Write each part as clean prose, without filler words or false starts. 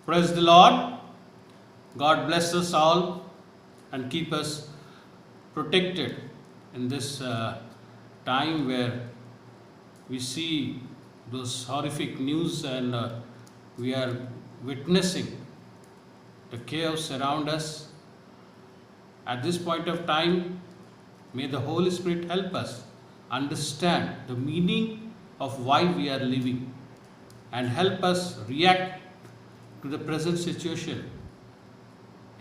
Praise the Lord. God bless us all and keep us protected in this time where we see those horrific news and we are witnessing the chaos around us. At this point of time, may the Holy Spirit help us understand the meaning of why we are living and help us react to the present situation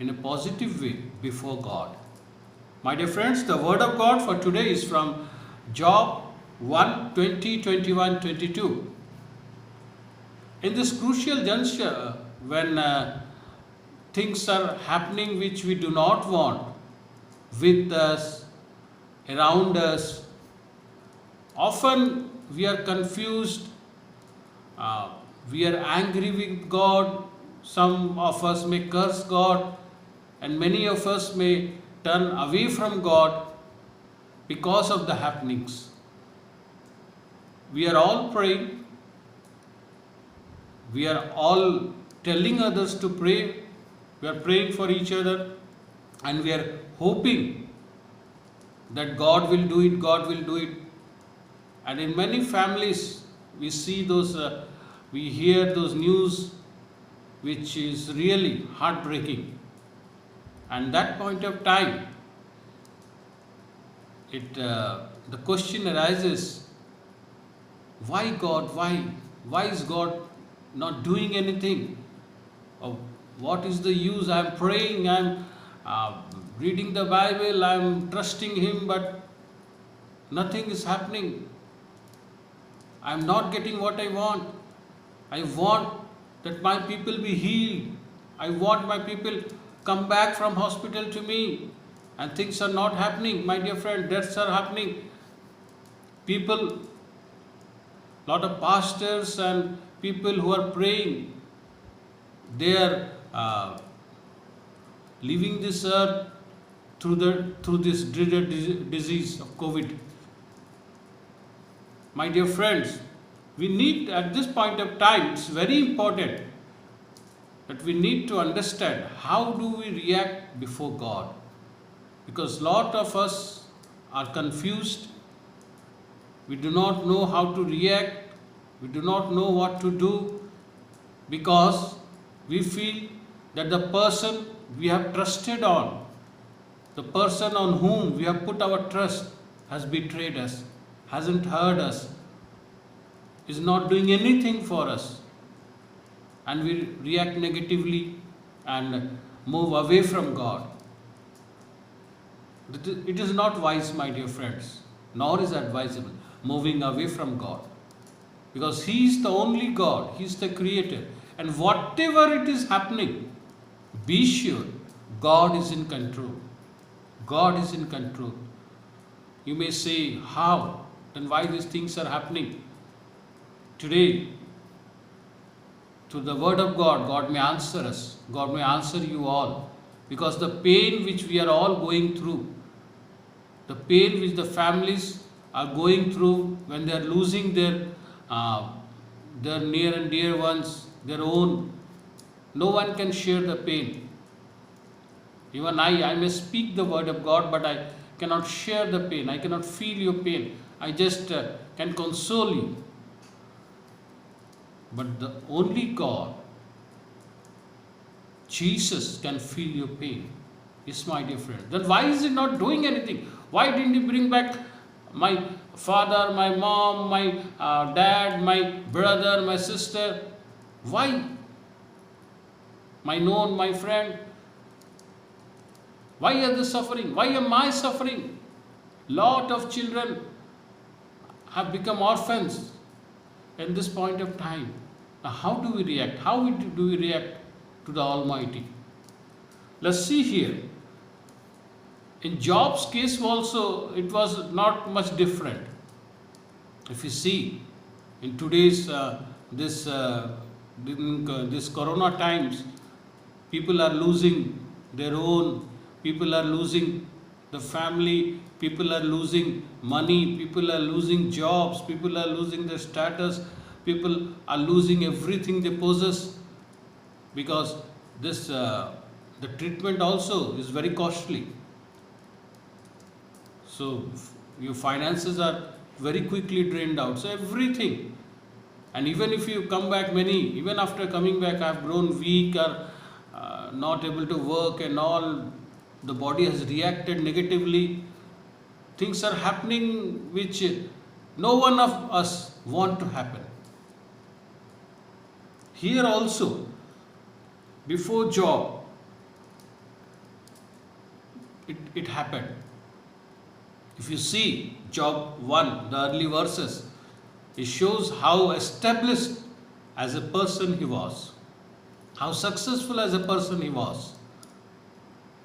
in a positive way before God. My dear friends, the word of God for today is from Job 1 20, 21, 22. In this crucial juncture, when things are happening which we do not want with us, around us, often we are confused, we are angry with God, some of us may curse God, and many of us may turn away from God because of the happenings. We are all praying, we are all telling others to pray, we are praying for each other, and we are hoping that God will do it, God will do it. And in many families, we see those, we hear those news which is really heartbreaking. And that point of time, the question arises, why God? Why? Why is God not doing anything? Or what is the use? I'm praying, I'm reading the Bible, I'm trusting Him, but nothing is happening. I'm not getting what I want. I want that my people be healed. I want my people come back from hospital to me, and things are not happening. My dear friend, deaths are happening. People, lot of pastors and people who are praying, they are leaving this earth through this dreaded disease of COVID. My dear friends, we need at this point of time, it's very important that we need to understand how do we react before God. Because lot of us are confused, we do not know how to react, we do not know what to do, because we feel that the person we have trusted on, the person on whom we have put our trust has betrayed us, hasn't heard us, is not doing anything for us, and we react negatively and move away from God. It is not wise, my dear friends, nor is advisable moving away from God, because He is the only God, He is the Creator, and whatever it is happening, be sure God is in control. God is in control. You may say, how? Then why these things are happening? Today, through the word of God, God may answer us. God may answer you all. Because the pain which we are all going through, the pain which the families are going through when they are losing their near and dear ones, their own, no one can share the pain. Even I may speak the word of God, but I cannot share the pain. I cannot feel your pain. I just can console you. But the only God, Jesus, can feel your pain. Yes, my dear friend. Then why is He not doing anything? Why didn't He bring back my father, my mom, my dad, my brother, my sister? Why? My friend. Why are they suffering? Why am I suffering? Lot of children have become orphans in this point of time. Now, how do we react? How do we react to the Almighty? Let's see here. In Job's case also, it was not much different. If you see, in today's this Corona times, people are losing their own, people are losing the family, people are losing money, people are losing jobs, people are losing their status, people are losing everything they possess. because this the treatment also is very costly. So your finances are very quickly drained out. So everything, and even if you come back, even after coming back, I have grown weak or not able to work and all, the body has reacted negatively. Things are happening which no one of us want to happen. Here also, before Job, it happened. If you see Job 1, the early verses, it shows how established as a person he was, how successful as a person he was.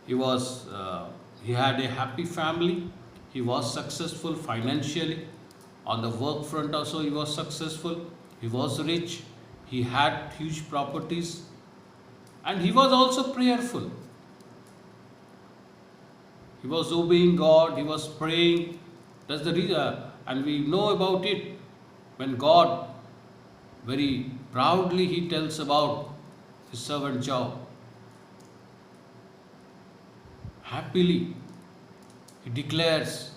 He had a happy family. He was successful financially. On the work front also he was successful. He was rich. He had huge properties. And he was also prayerful. He was obeying God. He was praying. That's the reason. And we know about it. When God very proudly he tells about his servant Job. Happily he declares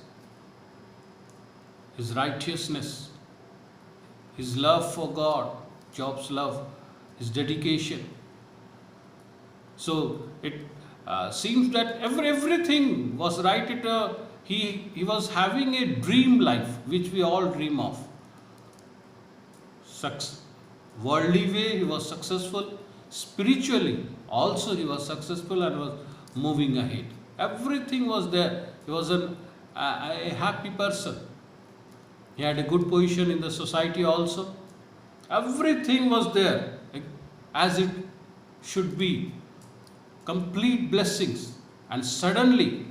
his righteousness, his love for God, Job's love, his dedication. So it seems that everything was right. He was having a dream life, which we all dream of. Worldly way he was successful, spiritually also he was successful and was moving ahead. Everything was there. He was a happy person. He had a good position in the society also. Everything was there as it should be. Complete blessings. And suddenly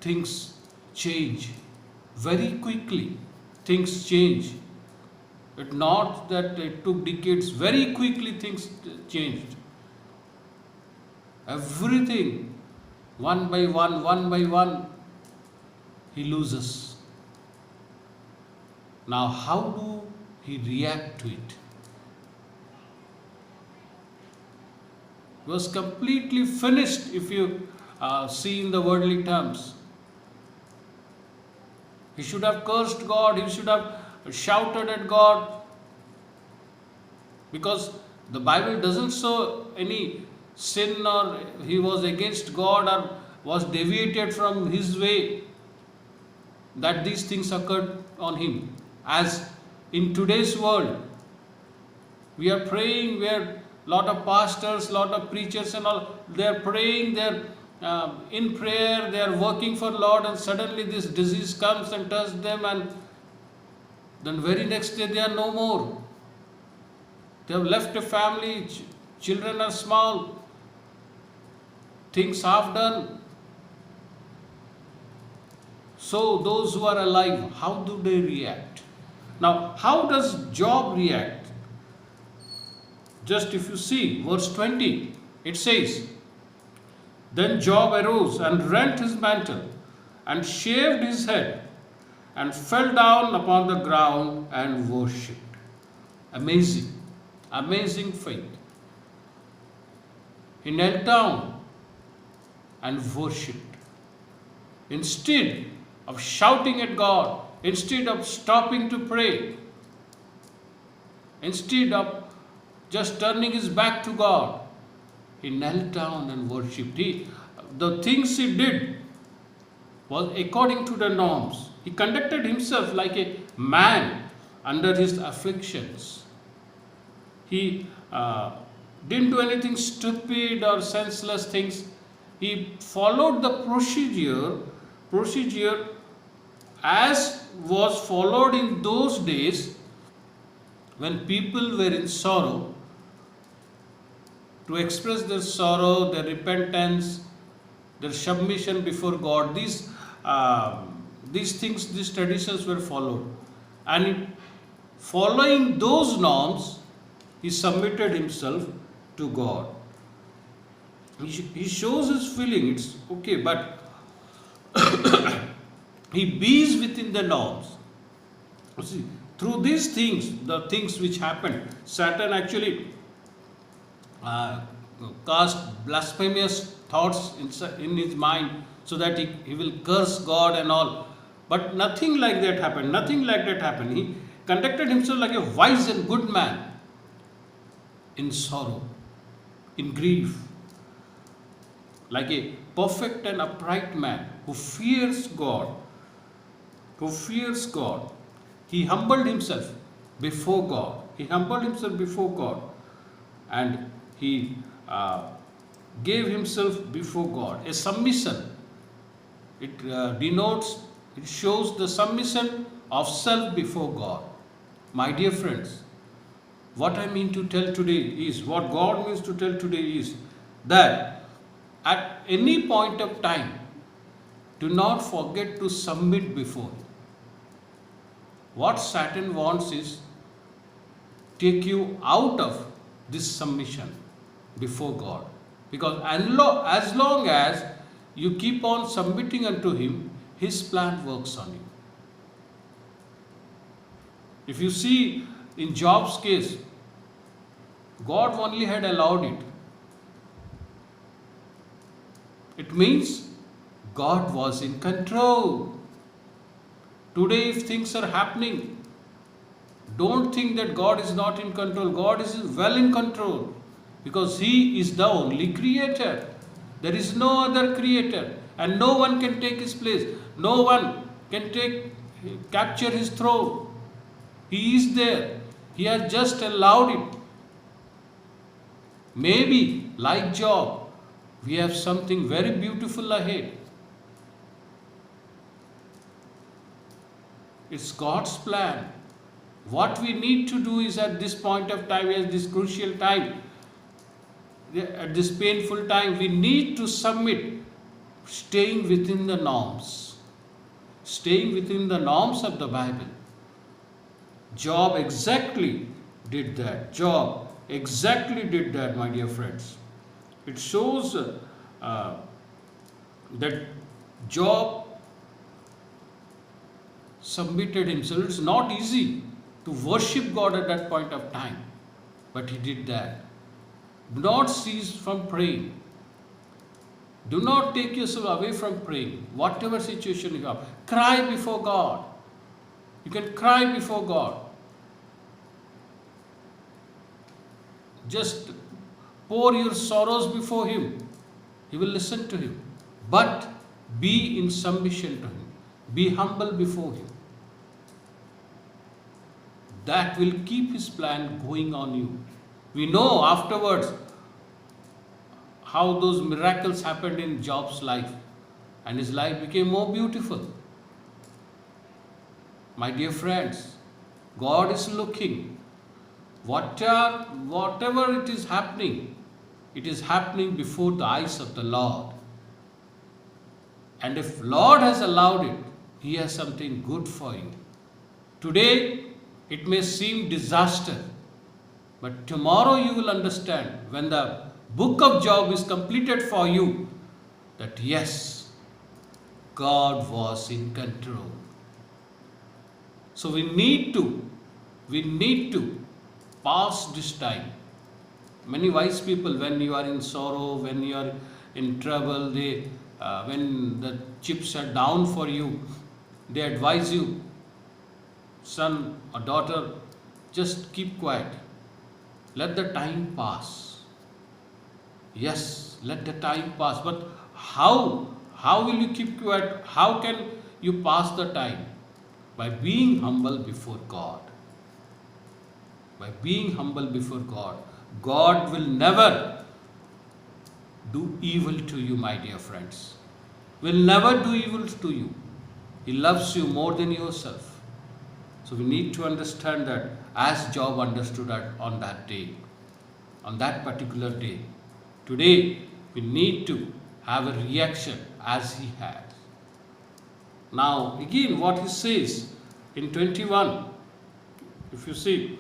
things change. Very quickly things change. It's not that it took decades. Very quickly things changed. Everything, one by one, he loses. Now, how do he react to it? He was completely finished, if you see in the worldly terms. He should have cursed God. He should have shouted at God. Because the Bible doesn't show any sin or he was against God or was deviated from his way, that these things occurred on him. As in today's world, we are praying, where lot of pastors, lot of preachers and all, they are praying, they are in prayer, they are working for Lord, and suddenly this disease comes and touches them, and then very next day they are no more. They have left a family, children are small, things half done. So those who are alive, how do they react? Now, how does Job react? Just if you see verse 20, it says, Then Job arose and rent his mantle and shaved his head and fell down upon the ground and worshipped. Amazing, amazing faith. He knelt down and worshipped. Instead of shouting at God, instead of stopping to pray, instead of just turning his back to God, he knelt down and worshipped. The things he did was according to the norms. He conducted himself like a man under his afflictions. He didn't do anything stupid or senseless things. He followed the procedure as was followed in those days when people were in sorrow, to express their sorrow, their repentance, their submission before God. These things, these traditions were followed. And following those norms, he submitted himself to God. He shows his feeling, it's okay, but he bees within the norms. You see, through these things, the things which happened, Satan actually uh, cast blasphemous thoughts in his mind so that he will curse God and all. But nothing like that happened. Nothing like that happened. He conducted himself like a wise and good man in sorrow, in grief, like a perfect and upright man who fears God, who fears God. He humbled himself before God. He humbled himself before God, and he gave himself before God. A submission. It denotes, it shows the submission of self before God. My dear friends, what I mean to tell today is, what God means to tell today is that at any point of time, do not forget to submit before Him. What Satan wants is take you out of this submission before God. Because as long as you keep on submitting unto Him, His plan works on you. If you see in Job's case, God only had allowed it. It means God was in control. Today, if things are happening, don't think that God is not in control. God is well in control because He is the only creator. There is no other creator, and no one can take His place. No one can capture His throne. He is there. He has just allowed it. Maybe, like Job, we have something very beautiful ahead. It's God's plan. What we need to do is at this point of time, at this crucial time, at this painful time, we need to submit, staying within the norms. Staying within the norms of the Bible. Job exactly did that. Job exactly did that, my dear friends. It shows that Job submitted himself. It's not easy to worship God at that point of time, but he did that. Do not cease from praying. Do not take yourself away from praying. Whatever situation you have, cry before God. You can cry before God. Just pour your sorrows before Him. He will listen to Him. But be in submission to Him. Be humble before Him. That will keep His plan going on you. We know afterwards how those miracles happened in Job's life, and his life became more beautiful. My dear friends, God is looking. Whatever it is happening before the eyes of the Lord. And if Lord has allowed it, He has something good for you. Today, it may seem disaster, but tomorrow you will understand when the book of Job is completed for you that yes, God was in control. So we need to pass this time. Many wise people, when you are in sorrow, when you are in trouble, when the chips are down for you, they advise you, son or daughter, just keep quiet. Let the time pass. Yes, let the time pass. But how will you keep quiet? How can you pass the time? By being humble before God. By being humble before God. God will never do evil to you, my dear friends. Will never do evil to you. He loves you more than yourself. So we need to understand that as Job understood that on that day, on that particular day. Today, we need to have a reaction as he has. Now, again, what he says in 21, if you see,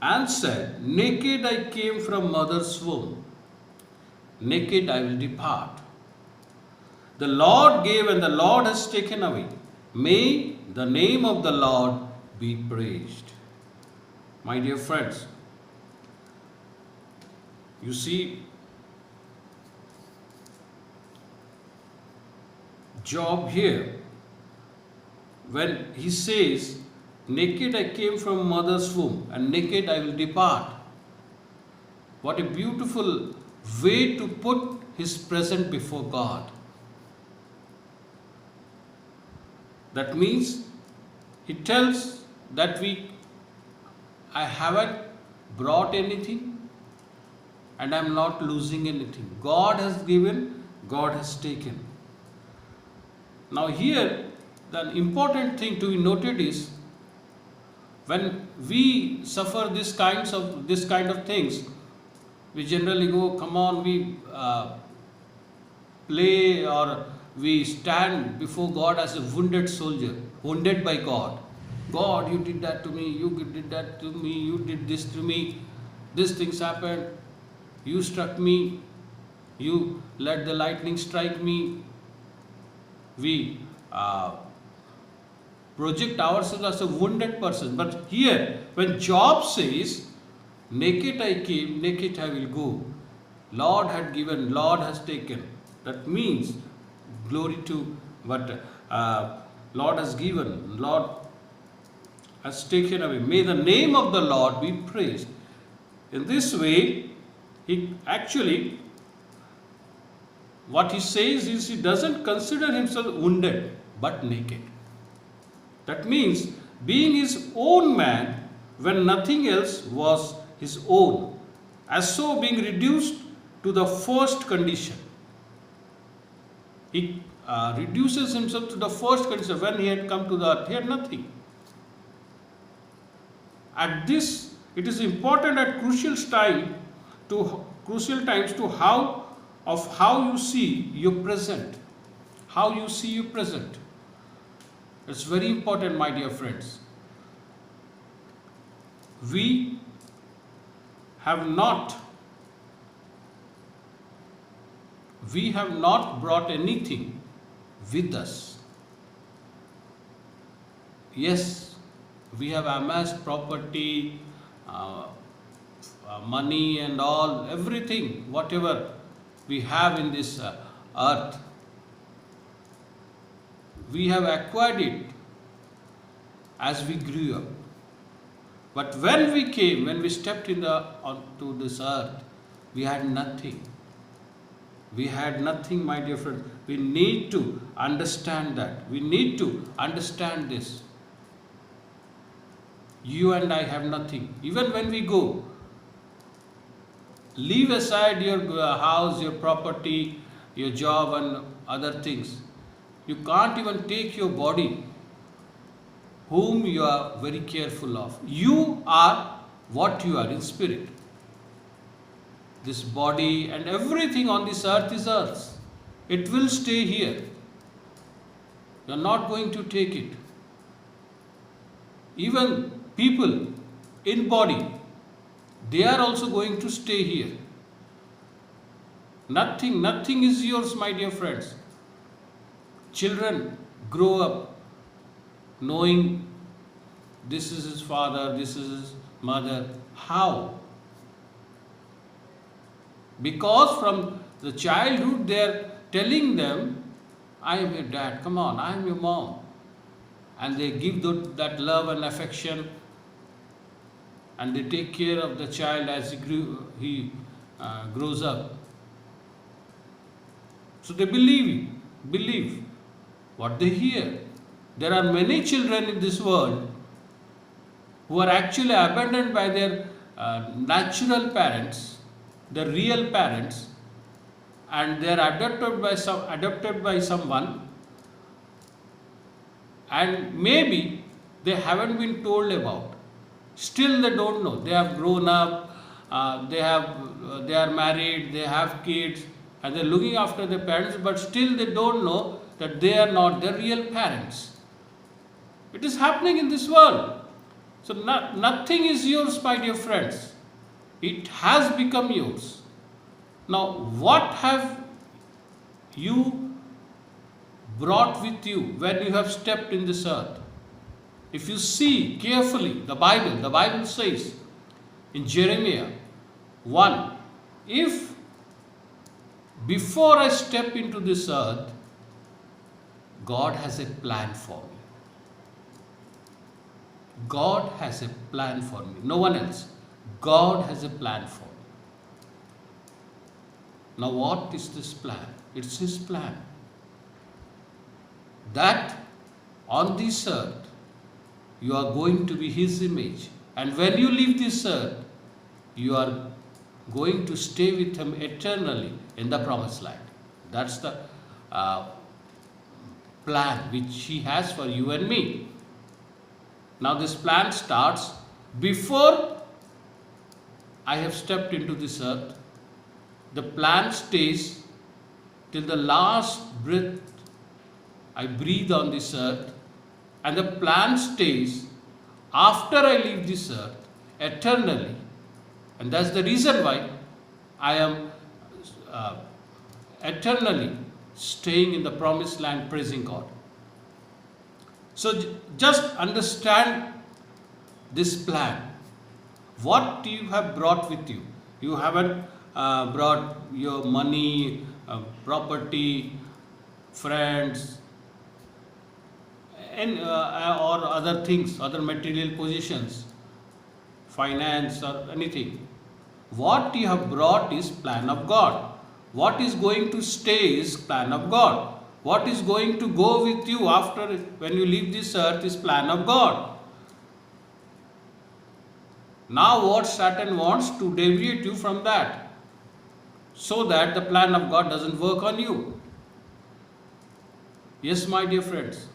and said, naked I came from mother's womb, naked I will depart. The Lord gave and the Lord has taken away. May the name of the Lord be praised. My dear friends, You see, Job here, when he says, naked I came from mother's womb, and naked I will depart. What a beautiful way to put his present before God. That means he tells that I haven't brought anything and I'm not losing anything. God has given, God has taken. Now here, the important thing to be noted is, when we suffer this kind of things, we generally go, come on, we play, or we stand before God as a wounded soldier, wounded by God. God, you did that to me, you did that to me, you did this to me, these things happened, you struck me, you let the lightning strike me. We project ourselves as a wounded person. But here, when Job says, naked I came, naked I will go, Lord had given, Lord has taken, that means glory to what Lord has given, Lord has taken away. May the name of the Lord be praised. In this way, he actually, what he says is, he doesn't consider himself wounded, but naked. That means being his own man when nothing else was his own, as so being reduced to the first condition. He reduces himself to the first condition. When he had come to the earth, he had nothing. At this, it is important at crucial times to how you see your present. How you see your present. It's very important, my dear friends. We have not brought anything with us. Yes, we have amassed property, money and all, everything, whatever we have in this earth. We have acquired it as we grew up. But when we stepped onto this earth, we had nothing. We had nothing, my dear friend. We need to understand that. We need to understand this. You and I have nothing. Even when we go, leave aside your house, your property, your job and other things. You can't even take your body, whom you are very careful of. You are what you are in spirit. This body and everything on this earth is ours. It will stay here. You are not going to take it. Even people in body, they are also going to stay here. Nothing is yours, my dear friends. Children grow up knowing this is his father, this is his mother. How? Because from the childhood they are telling them, I am your dad, come on, I am your mom. And they give that love and affection, and they take care of the child as he grows up. So they believe what they hear. There are many children in this world who are actually abandoned by their natural parents, the real parents, and they are adopted by someone, and maybe they haven't been told about. Still they don't know. They have grown up, they are married, they have kids, and they are looking after their parents, but still they don't know that they are not their real parents. It is happening in this world. So nothing is yours, my dear friends. It has become yours. Now, what have you brought with you when you have stepped in this earth? If you see carefully the Bible says in Jeremiah 1, if before I step into this earth, God has a plan for me. God has a plan for me. No one else. God has a plan for me. Now, what is this plan? It's His plan. That on this earth, you are going to be His image. And when you leave this earth, you are going to stay with Him eternally in the promised land. That's the plan which He has for you and me. Now this plan starts before I have stepped into this earth. The plan stays till the last breath I breathe on this earth, and the plan stays after I leave this earth eternally. And that's the reason why I am eternally staying in the promised land, praising God. So just understand this plan. What you have brought with you. You haven't brought your money, property, friends, and or other things, other material possessions, finance or anything. What you have brought is plan of God. What is going to stay is plan of God. What is going to go with you after when you leave this earth is plan of God. Now what Satan wants to deviate you from that, so that the plan of God doesn't work on you. Yes, my dear friends.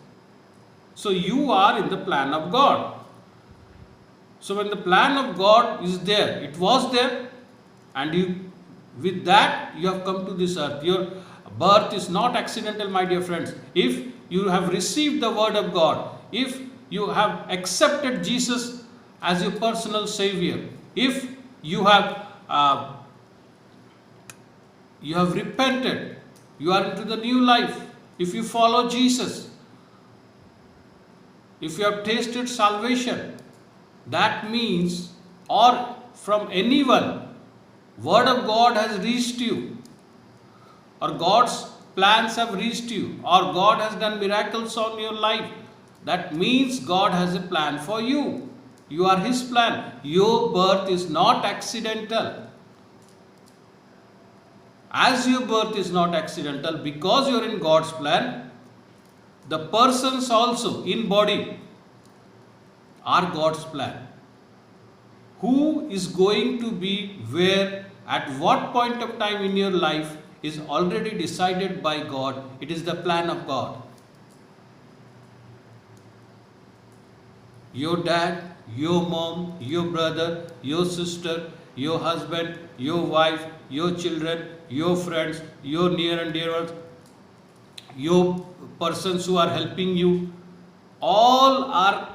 So you are in the plan of God. So when the plan of God is there, it was there, and you, with that you have come to this earth. Your birth is not accidental, my dear friends. If you have received the word of God, if you have accepted Jesus as your personal Savior, if you have repented, you are into the new life, if you follow Jesus, if you have tasted salvation, that means, or from anyone, word of God has reached you, or God's plans have reached you, or God has done miracles on your life, that means God has a plan for you. You are His plan. Your birth is not accidental. As your birth is not accidental, because you are in God's plan, the persons also in body are God's plan. Who is going to be where, at what point of time in your life is already decided by God. It is the plan of God. Your dad, your mom, your brother, your sister, your husband, your wife, your children, your friends, your near and dear ones, your persons who are helping you, all are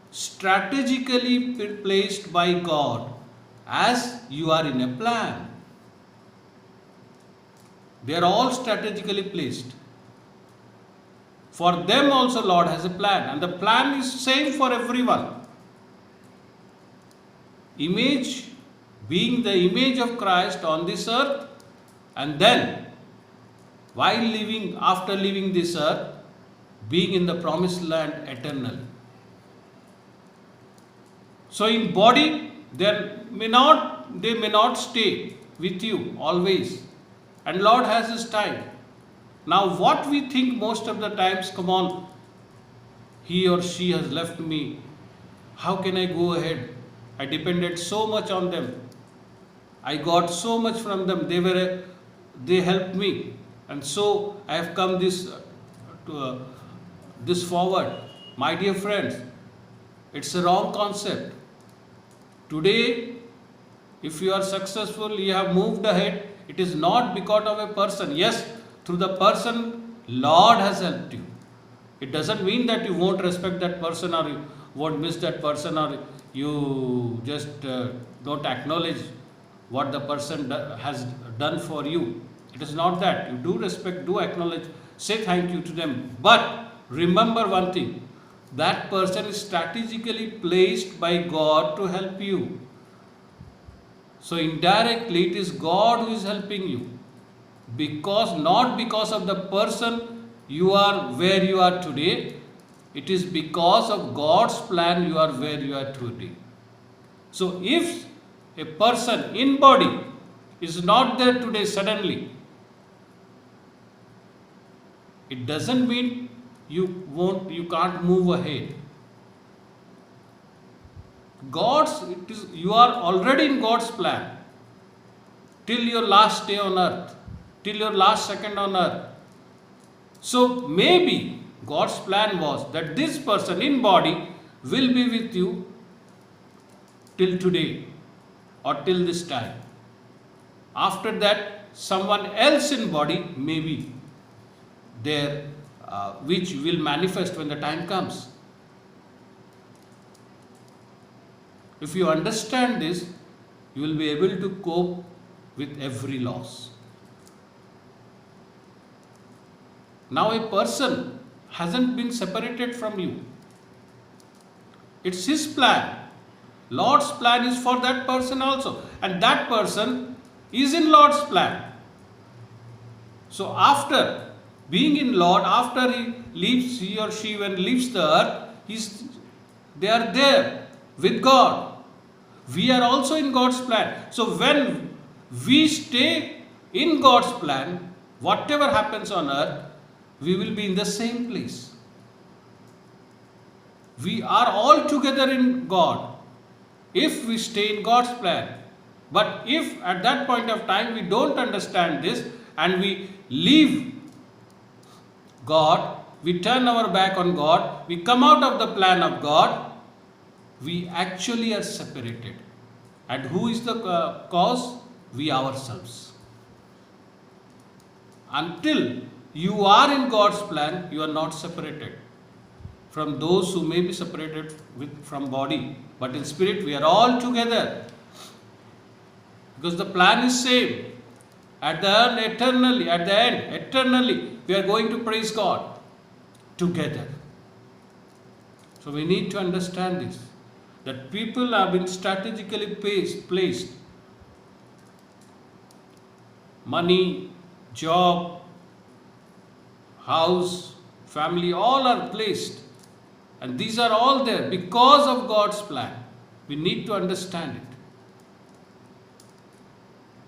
strategically placed by God as you are in a plan. They are all strategically placed. For them also Lord has a plan, and the plan is same for everyone. Image, being the image of Christ on this earth, and then while living, after leaving this earth, being in the promised land eternally. So in body, they may not stay with you always, and Lord has His time. Now what we think most of the times, come on, he or she has left me, how can I go ahead? I depended so much on them, I got so much from them, they helped me, and so I have come this forward. My dear friends, it's a wrong concept. Today, if you are successful, you have moved ahead, it is not because of a person. Yes, through the person, Lord has helped you. It doesn't mean that you won't respect that person, or you won't miss that person, or you just don't acknowledge what the person has done for you. It is not that. You do respect, do acknowledge, say thank you to them. But remember one thing, that person is strategically placed by God to help you. So indirectly it is God who is helping you. Not because of the person you are where you are today, it is because of God's plan you are where you are today. So if a person in body is not there today suddenly, it doesn't mean you can't move ahead. You are already in God's plan till your last day on earth, till your last second on earth. So maybe God's plan was that this person in body will be with you till today or till this time. After that, someone else in body may be there, which will manifest when the time comes. If you understand this, you will be able to cope with every loss. Now a person hasn't been separated from you. It's His plan. Lord's plan is for that person also. And that person is in Lord's plan. So after being in Lord, after he or she when leaves the earth, they are there with God. We are also in God's plan. So when we stay in God's plan, whatever happens on earth, we will be in the same place. We are all together in God if we stay in God's plan. But if at that point of time we don't understand this and we leave God, we turn our back on God, we come out of the plan of God, we actually are separated. And who is the cause? We ourselves. Until you are in God's plan, you are not separated from those who may be separated from body. But in spirit, we are all together. Because the plan is same. At the end, eternally, we are going to praise God together. So we need to understand this, that people have been strategically placed. Money, job, house, family, all are placed. And these are all there because of God's plan. We need to understand it.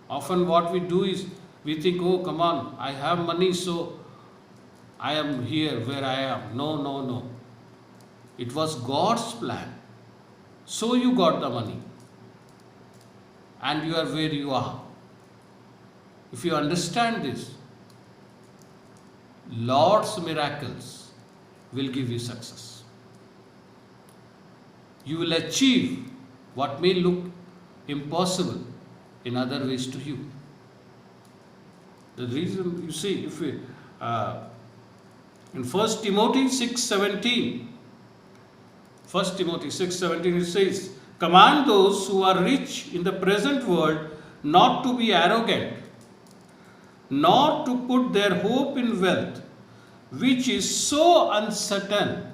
Often what we do is, we think, oh come on, I have money so I am here where I am. No. It was God's plan. So you got the money. And you are where you are. If you understand this, Lord's miracles will give you success. You will achieve what may look impossible in other ways to you. The reason, you see, if we, in 1 Timothy 6:17, 1 Timothy 6:17 it says, command those who are rich in the present world not to be arrogant, nor to put their hope in wealth, which is so uncertain.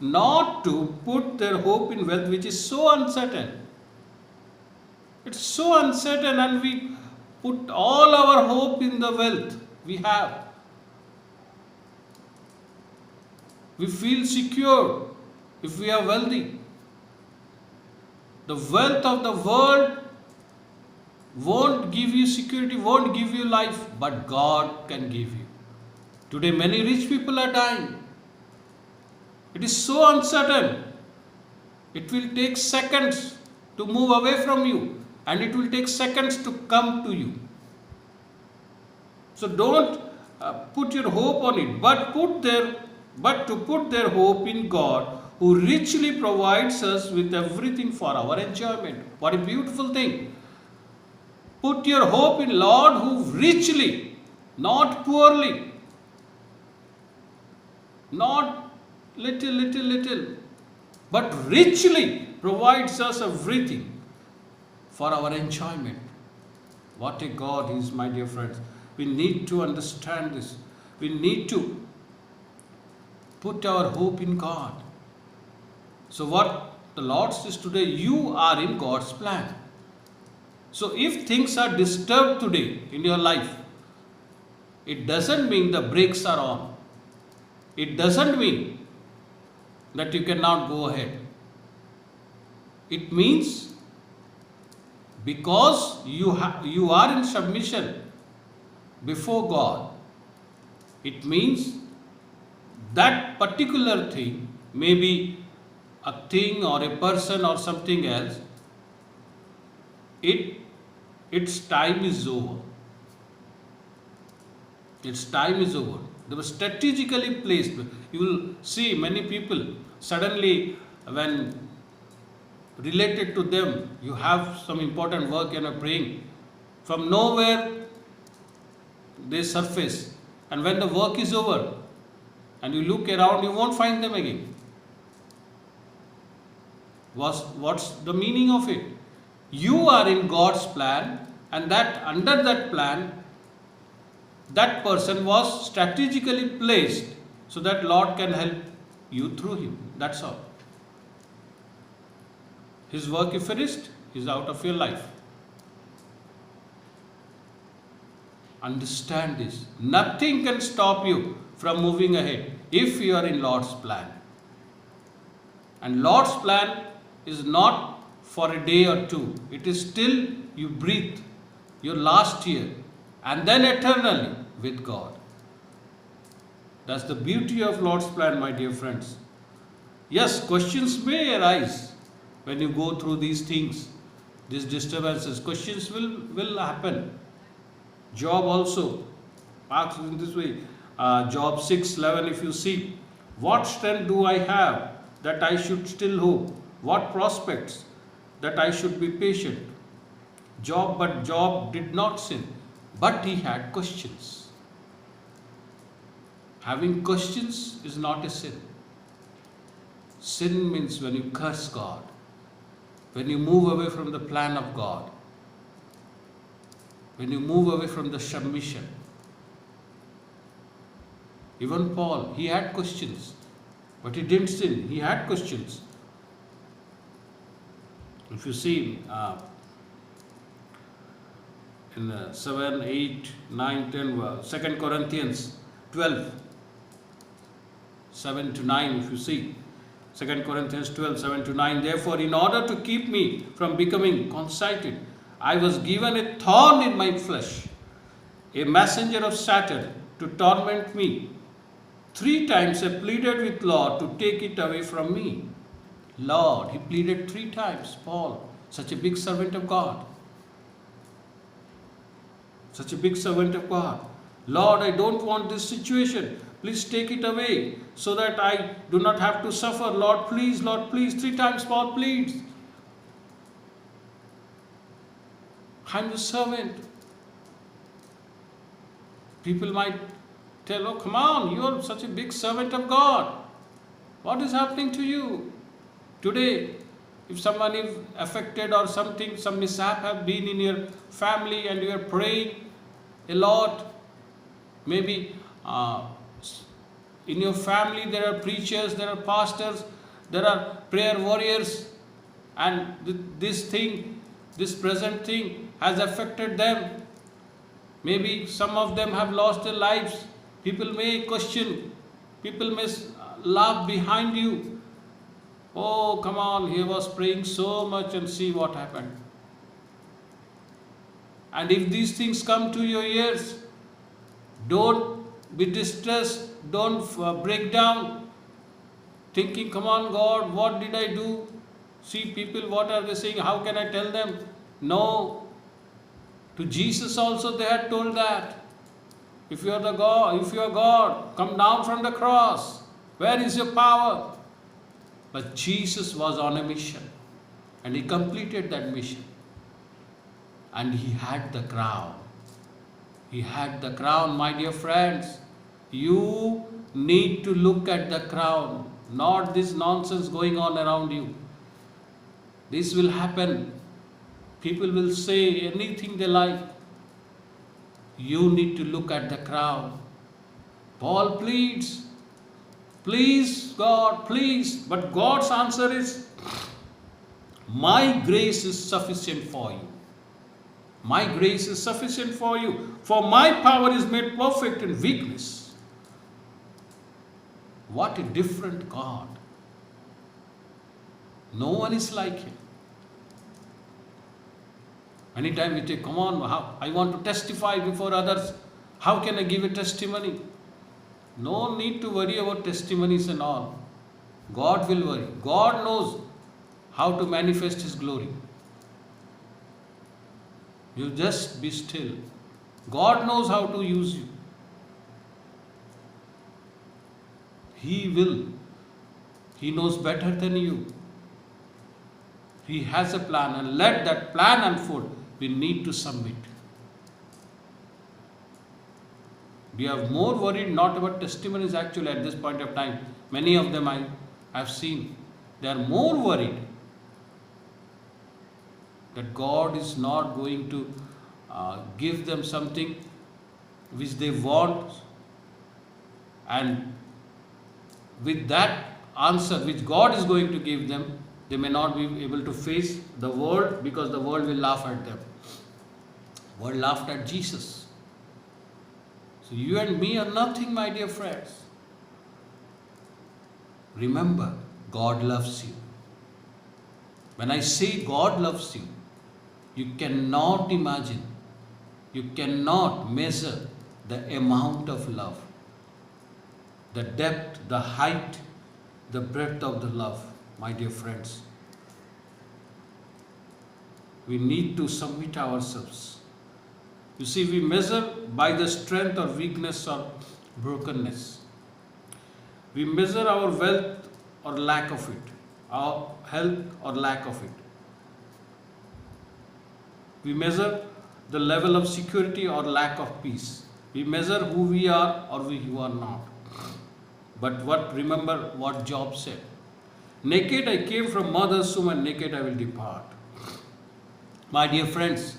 Not to put their hope in wealth, which is so uncertain. It's so uncertain, and we put all our hope in the wealth we have. We feel secure if we are wealthy. The wealth of the world won't give you security, won't give you life, but God can give you. Today many rich people are dying. It is so uncertain. It will take seconds to move away from you, and it will take seconds to come to you. So don't put your hope on it, but to put their hope in God, who richly provides us with everything for our enjoyment. What a beautiful thing. Put your hope in Lord, who richly, not poorly, not little, but richly provides us everything for our enjoyment. What a God He is, my dear friends. We need to understand this. We need to put our hope in God. So what the Lord says today, you are in God's plan. So if things are disturbed today in your life, it doesn't mean the brakes are on. It doesn't mean that you cannot go ahead. It means because you are in submission before God, it means that particular thing, maybe a thing or a person or something else, its time is over. Its time is over. They were strategically placed. You will see many people suddenly, when related to them, you have some important work and are praying. From nowhere, they surface. And when the work is over and you look around, you won't find them again. What's the meaning of it? You are in God's plan, and that under that plan, that person was strategically placed so that Lord can help you through him. That's all. His work is finished, he's out of your life. Understand this. Nothing can stop you from moving ahead if you are in Lord's plan. And Lord's plan is not for a day or two. It is till you breathe your last year and then eternally with God. That's the beauty of Lord's plan, my dear friends. Yes, questions may arise when you go through these things, these disturbances. Questions will happen. Job also asks in this way. Job 6:11, if you see, what strength do I have that I should still hope? What prospects that I should be patient? But Job did not sin, but he had questions. Having questions is not a sin. Sin means when you curse God, when you move away from the plan of God, when you move away from the submission. Even Paul, he had questions, but he didn't sin. He had questions. If you see in 7, 8, 9, 10, 2 Corinthians 12, 7 to 9, if you see, 2 Corinthians 12, 7 to 9, therefore, in order to keep me from becoming conceited, I was given a thorn in my flesh, a messenger of Satan to torment me. 3 times I pleaded with Lord to take it away from me. Lord, he pleaded 3 times, Paul, such a big servant of God. Such a big servant of God. Lord, I don't want this situation. Please take it away so that I do not have to suffer. Lord, please, 3 times Paul pleads. I'm the servant. People might tell, oh, come on, you are such a big servant of God. What is happening to you? Today, if someone is affected or something, some mishap have been in your family and you are praying a lot, maybe in your family there are preachers, there are pastors, there are prayer warriors, and this present thing has affected them. Maybe some of them have lost their lives. People may question, people may laugh behind you. Oh, come on, he was praying so much and see what happened. And if these things come to your ears, don't be distressed, don't break down, thinking, come on God, what did I do? See people, what are they saying? How can I tell them? No. To Jesus also they had told that. If you are God, come down from the cross. Where is your power? But Jesus was on a mission and he completed that mission. And he had the crown. He had the crown, my dear friends. You need to look at the crown, not this nonsense going on around you. This will happen. People will say anything they like. You need to look at the crown. Paul pleads, please God, please. But God's answer is, my grace is sufficient for you. My grace is sufficient for you, for my power is made perfect in weakness. What a different God. No one is like him. Anytime we say, come on, I want to testify before others. How can I give a testimony? No need to worry about testimonies and all. God will worry. God knows how to manifest His glory. You just be still. God knows how to use you. He will. He knows better than you. He has a plan, and let that plan unfold. We need to submit. We are more worried not about testimonies actually at this point of time. Many of them I have seen. They are more worried that God is not going to give them something which they want, and with that answer which God is going to give them, they may not be able to face the world, because the world will laugh at them. The world laughed at Jesus. So you and me are nothing, my dear friends. Remember, God loves you. When I say God loves you, you cannot imagine, you cannot measure the amount of love, the depth, the height, the breadth of the love, my dear friends. We need to submit ourselves. You see, we measure by the strength or weakness or brokenness. We measure our wealth or lack of it, our health or lack of it. We measure the level of security or lack of peace. We measure who we are or who are not. But remember what Job said. Naked I came from mother's womb, and naked I will depart. My dear friends,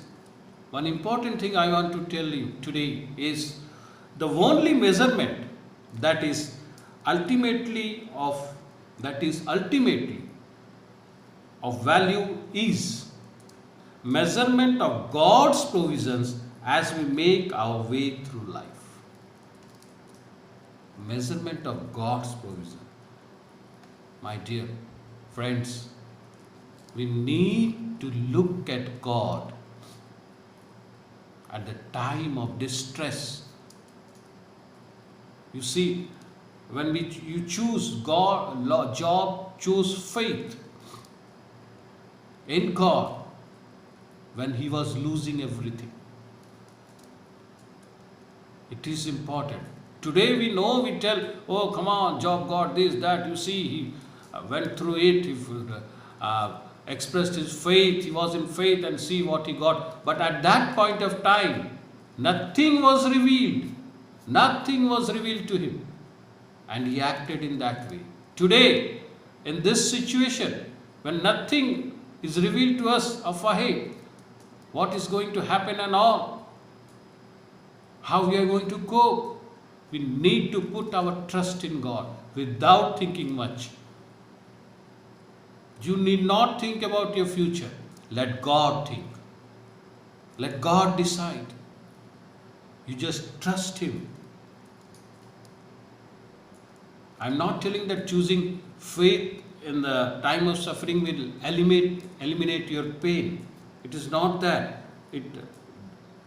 one important thing I want to tell you today is the only measurement that is ultimately of value is measurement of God's provisions as we make our way through life. Measurement of God's provision. My dear friends, we need to look at God at the time of distress. You see, when you choose God, Job chose faith in God when he was losing everything. It is important. Today we know, we tell, oh come on, Job got this, that. You see, he went through it, he expressed his faith, he was in faith, and see what he got. But at that point of time, nothing was revealed. Nothing was revealed to him. And he acted in that way. Today, in this situation, when nothing is revealed to us of ahead, what is going to happen and all, how we are going to cope, we need to put our trust in God without thinking much. You need not think about your future. Let God think. Let God decide. You just trust Him. I'm not telling that choosing faith in the time of suffering will eliminate your pain. It is not that.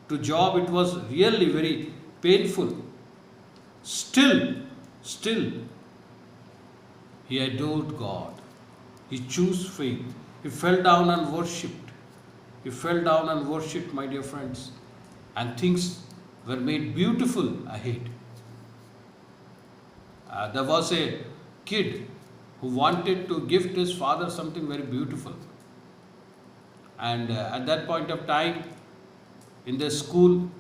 To Job it was really very painful. Still, he adored God. He chose faith. He fell down and worshipped. My dear friends. And things were made beautiful ahead. There was a kid who wanted to gift his father something very beautiful. And at that point of time, in the school,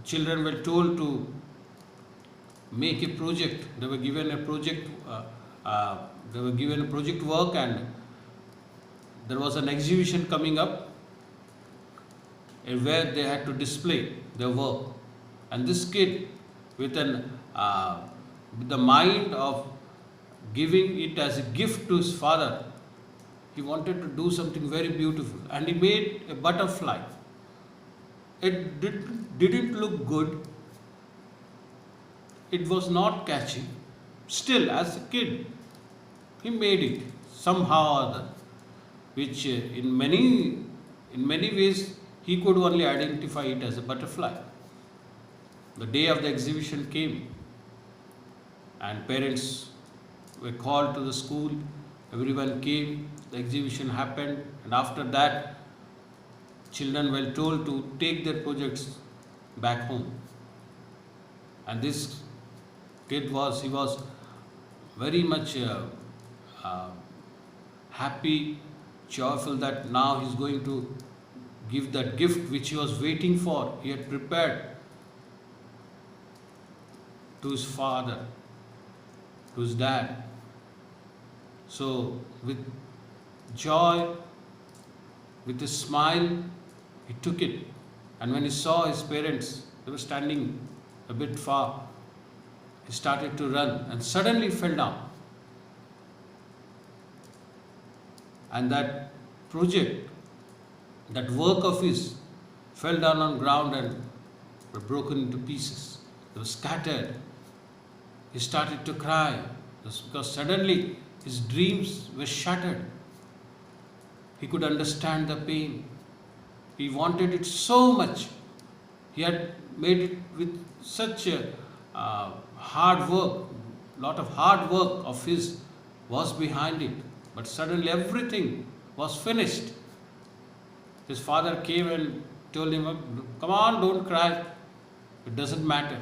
children were told to make a project. They were given a project. Work, and there was an exhibition coming up where they had to display their work. And this kid, with the mind of giving it as a gift to his father, he wanted to do something very beautiful, and he made a butterfly. It didn't look good, it was not catchy. Still, as a kid, he made it somehow or other, which in many ways he could only identify it as a butterfly. The day of the exhibition came, and parents were called to the school. Everyone came, the exhibition happened, and after that, children were told to take their projects back home. And this kid was very much happy, joyful that now he's going to give that gift which he was waiting for. He had prepared to his father, to his dad. So, with joy, with a smile, he took it. And when he saw his parents, they were standing a bit far, he started to run and suddenly fell down. And that project, that work of his, fell down on ground and were broken into pieces. They were scattered. He started to cry because suddenly his dreams were shattered. He could understand the pain. He wanted it so much. He had made it with such a hard work. Lot of hard work of his was behind it. But suddenly everything was finished. His father came and told him, "Come on, don't cry. It doesn't matter."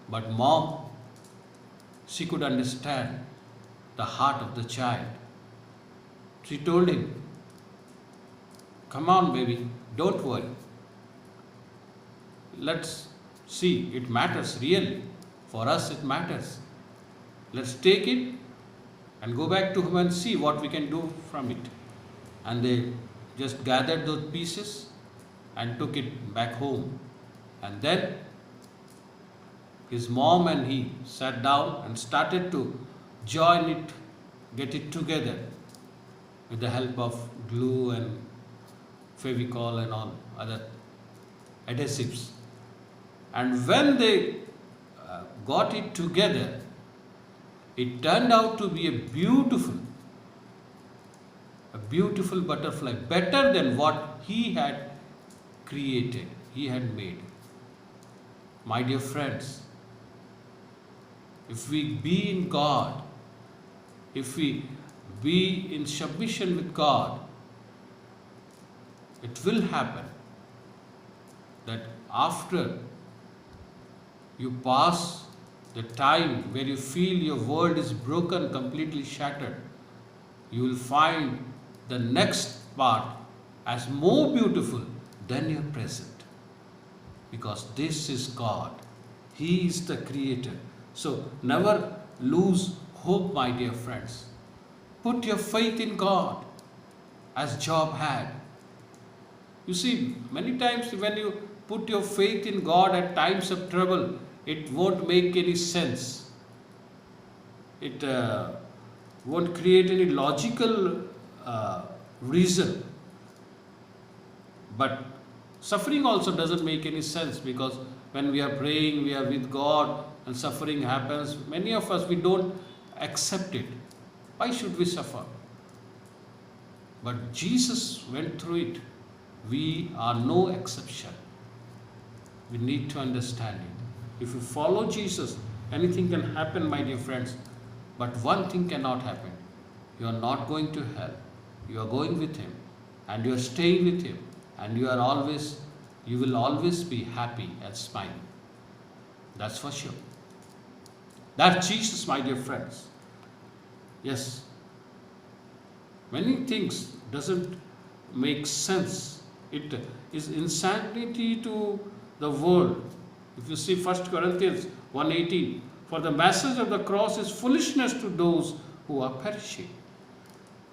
But mom, she could understand the heart of the child. She told him, "Come on, baby, don't worry. Let's see, it matters really. For us, it matters. Let's take it and go back to home and see what we can do from it." And they just gathered those pieces and took it back home. And then his mom and he sat down and started to join it, get it together with the help of glue and Fevicol and all other adhesives. And when they got it together, it turned out to be a beautiful butterfly, better than what he had created, he had made. My dear friends, if we be in God, if we be in submission with God, it will happen that after you pass the time where you feel your world is broken, completely shattered, you will find the next part as more beautiful than your present. Because this is God. He is the creator. So never lose hope, my dear friends. Put your faith in God as Job had. You see, many times when you put your faith in God at times of trouble, it won't make any sense. It won't create any logical reason. But suffering also doesn't make any sense, because when we are praying, we are with God, and suffering happens, many of us, we don't accept it. Why should we suffer? But Jesus went through it. We are no exception. We need to understand it. If you follow Jesus, anything can happen, my dear friends. But one thing cannot happen. You are not going to hell. You are going with Him, and you are staying with Him, and you will always be happy and smiling. That's for sure. That's Jesus, my dear friends. Yes. Many things doesn't make sense. It is insanity to the world. If you see 1 Corinthians 1:18, for the message of the cross is foolishness to those who are perishing.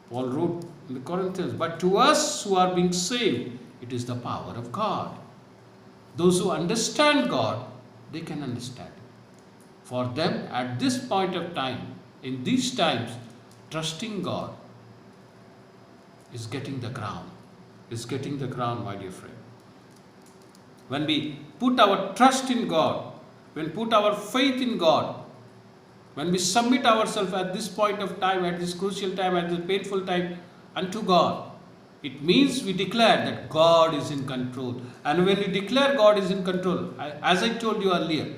Paul wrote in the Corinthians, but to us who are being saved, it is the power of God. Those who understand God, they can understand. For them, at this point of time, in these times, trusting God is getting the crown. Is getting the crown, my dear friend. When we put our trust in God, when we put our faith in God, when we submit ourselves at this point of time, at this crucial time, at this painful time unto God, it means we declare that God is in control. And when you declare God is in control, as I told you earlier,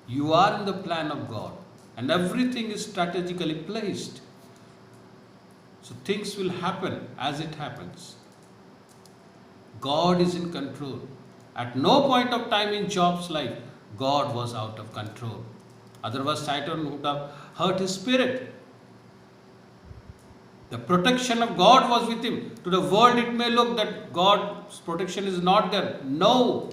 you are in the plan of God and everything is strategically placed. So things will happen as it happens. God is in control. At no point of time in Job's life, God was out of control. Otherwise, Satan would have hurt his spirit. The protection of God was with him. To the world, it may look that God's protection is not there. No,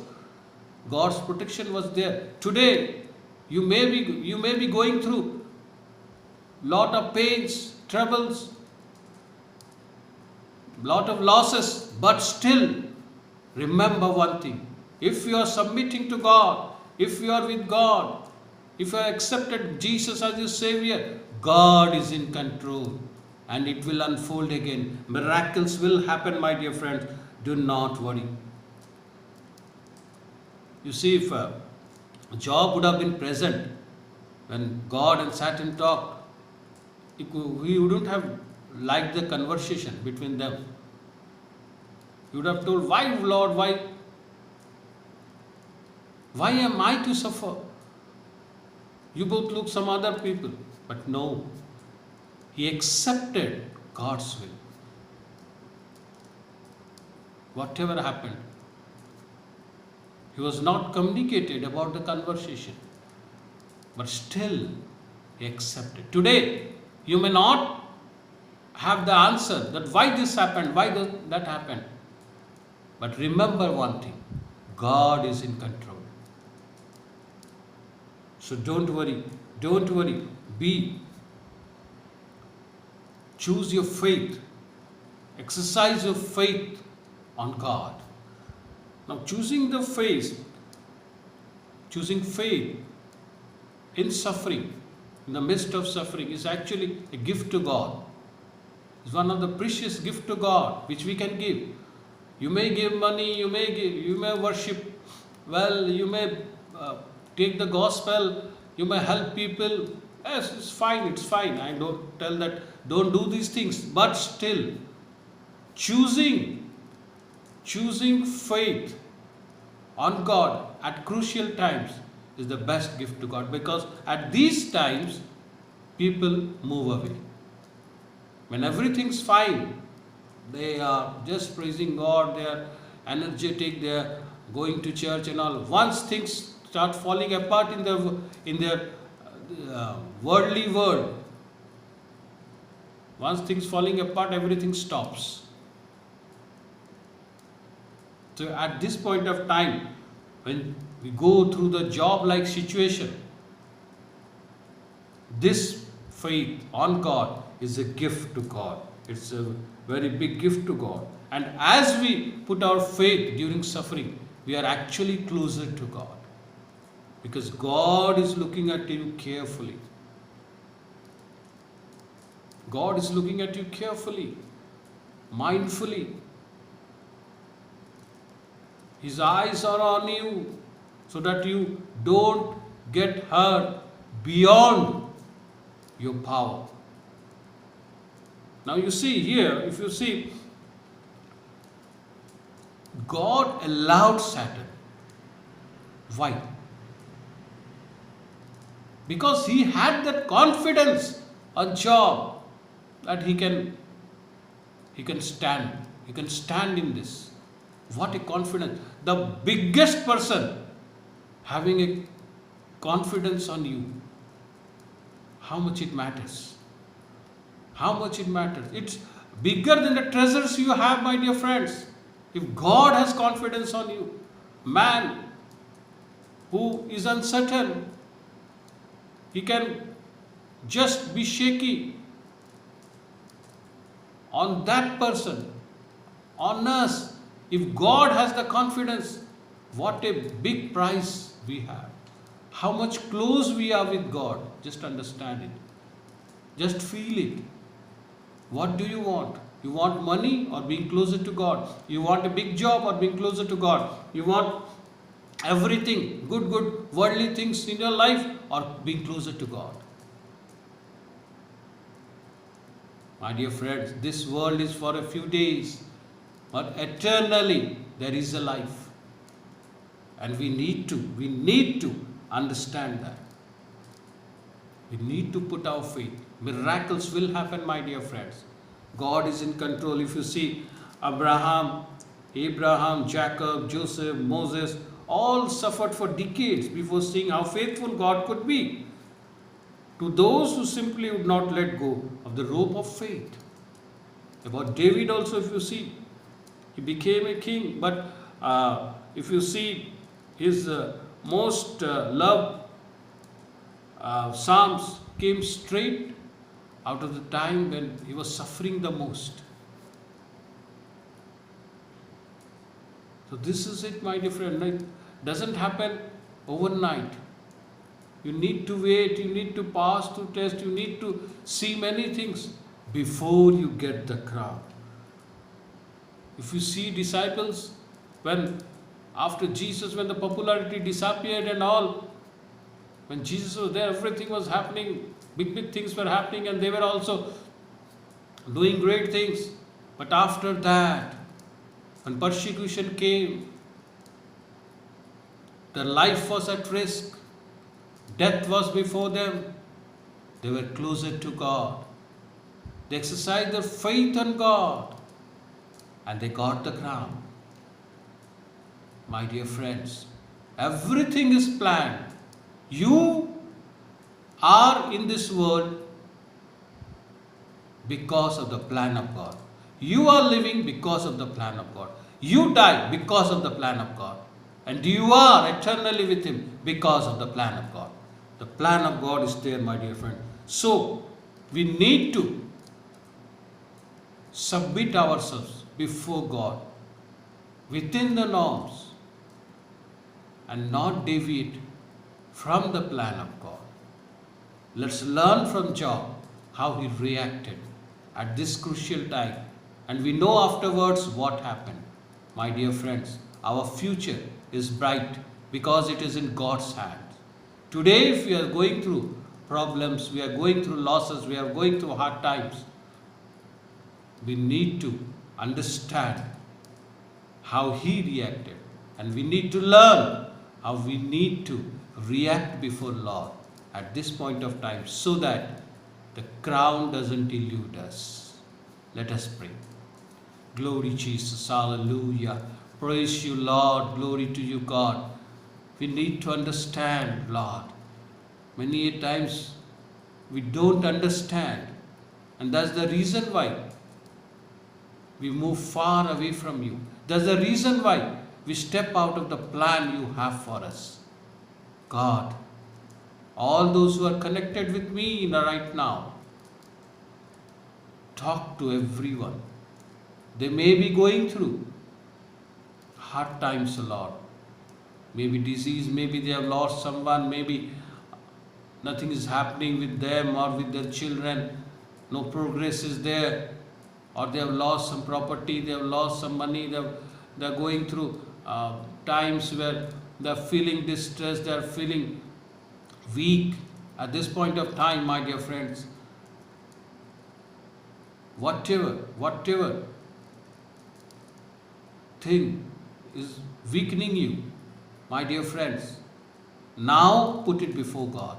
God's protection was there. Today, you may be going through lot of pains, troubles, lot of losses, but still remember one thing. If you are submitting to God, if you are with God, if you have accepted Jesus as your Savior, God is in control and it will unfold again. Miracles will happen, my dear friends. Do not worry. You see, if Job would have been present when God and Satan talked, he wouldn't have liked the conversation between them. He would have told, why, Lord, why am I to suffer? You both look some other people. But no, he accepted God's will. Whatever happened, he was not communicated about the conversation, but still he accepted. Today, you may not have the answer that why this happened, why that happened. But remember one thing, God is in control. So don't worry. Choose your faith. Exercise your faith on God. Now choosing faith in suffering, in the midst of suffering, is actually a gift to God. It's one of the precious gifts to God which we can give. You may give money, you may worship well, you may take the gospel, you may help people. Yes, it's fine. I don't tell that, don't do these things. But still, choosing faith on God at crucial times is the best gift to God, because at these times, people move away. When everything's fine, they are just praising God, they are energetic, they are going to church and all. Once things start falling apart in their worldly world, once things falling apart, everything stops. So at this point of time, when we go through the job-like situation, this faith on God is a gift to God. It's a very big gift to God. And as we put our faith during suffering, we are actually closer to God. Because God is looking at you carefully. God is looking at you carefully, mindfully. His eyes are on you so that you don't get hurt beyond your power. Now you see here, if you see, God allowed Satan. Why? Because he had that confidence on Job that he can stand. He can stand in this. What a confidence. The biggest person having a confidence on you. How much it matters. How much it matters. It's bigger than the treasures you have, my dear friends. If God has confidence on you, man who is uncertain, he can just be shaky. On that person, on us, if God has the confidence, what a big prize we have. How much close we are with God. Just understand it. Just feel it. What do you want? You want money or being closer to God? You want a big job or being closer to God? You want everything, good worldly things in your life or being closer to God? My dear friends, this world is for a few days, but eternally there is a life. And we need to understand that. We need to put our faith. Miracles will happen, my dear friends. God is in control. If you see Abraham, Jacob, Joseph, Moses, all suffered for decades before seeing how faithful God could be to those who simply would not let go of the rope of faith. About David also, if you see, he became a king, but if you see his most loved Psalms came straight out of the time when he was suffering the most. So this is it, my dear friend. It doesn't happen overnight. You need to wait, you need to pass through test, you need to see many things before you get the crown. If you see disciples, when after Jesus, when the popularity disappeared and all, when Jesus was there, everything was happening, big things were happening, and they were also doing great things. But after that, when persecution came, their life was at risk, death was before them, they were closer to God. They exercised their faith on God, and they got the crown. My dear friends, everything is planned. You are in this world because of the plan of God. You are living because of the plan of God. You die because of the plan of God. And you are eternally with Him because of the plan of God. The plan of God is there, my dear friend. So, we need to submit ourselves before God within the norms and not deviate from the plan of God. Let's learn from Job how he reacted at this crucial time, and we know afterwards what happened. My dear friends, our future is bright because it is in God's hands. Today, if we are going through problems, we are going through losses, we are going through hard times, we need to understand how he reacted, and we need to learn how we need to react before Lord at this point of time so that the crown doesn't elude us. Let us pray. Glory Jesus, hallelujah. Praise you, Lord. Glory to you, God. We need to understand, Lord. Many times we don't understand, and that's the reason why we move far away from you. That's the reason why we step out of the plan you have for us. God, all those who are connected with me right now, talk to everyone. They may be going through hard times, Lord. Maybe disease, maybe they have lost someone, maybe nothing is happening with them or with their children, no progress is there, or they have lost some property, they have lost some money, they are going through times where they are feeling distressed, they are feeling weak. At this point of time, my dear friends, whatever thing is weakening you, my dear friends, now put it before God.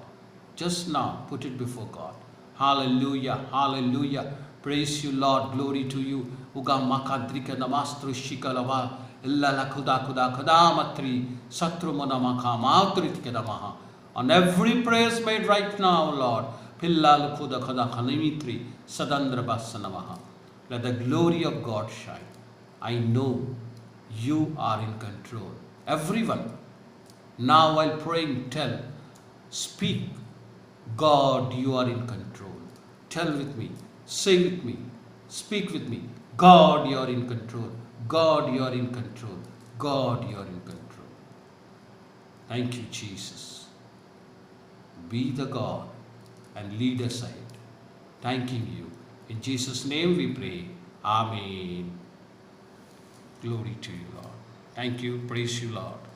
Just now put it before God. Hallelujah, hallelujah. Praise you, Lord. Glory to you. Uga makadrika namastru shikalava illa la khuda khudamatri satru monamaka mautrit kedamaha. On every prayer made right now, Lord, pilla khuda khuda khanimitri sadandra basanamaha. Let the glory of God shine. I know you are in control. Everyone, now while praying, speak, God, you are in control. Tell with me, say with me, speak with me, God, you are in control. God, you are in control. God, you are in control. Thank you, Jesus. Be the God and lead us ahead. Thanking you. In Jesus' name we pray. Amen. Glory to you, Lord. Thank you. Praise you, Lord.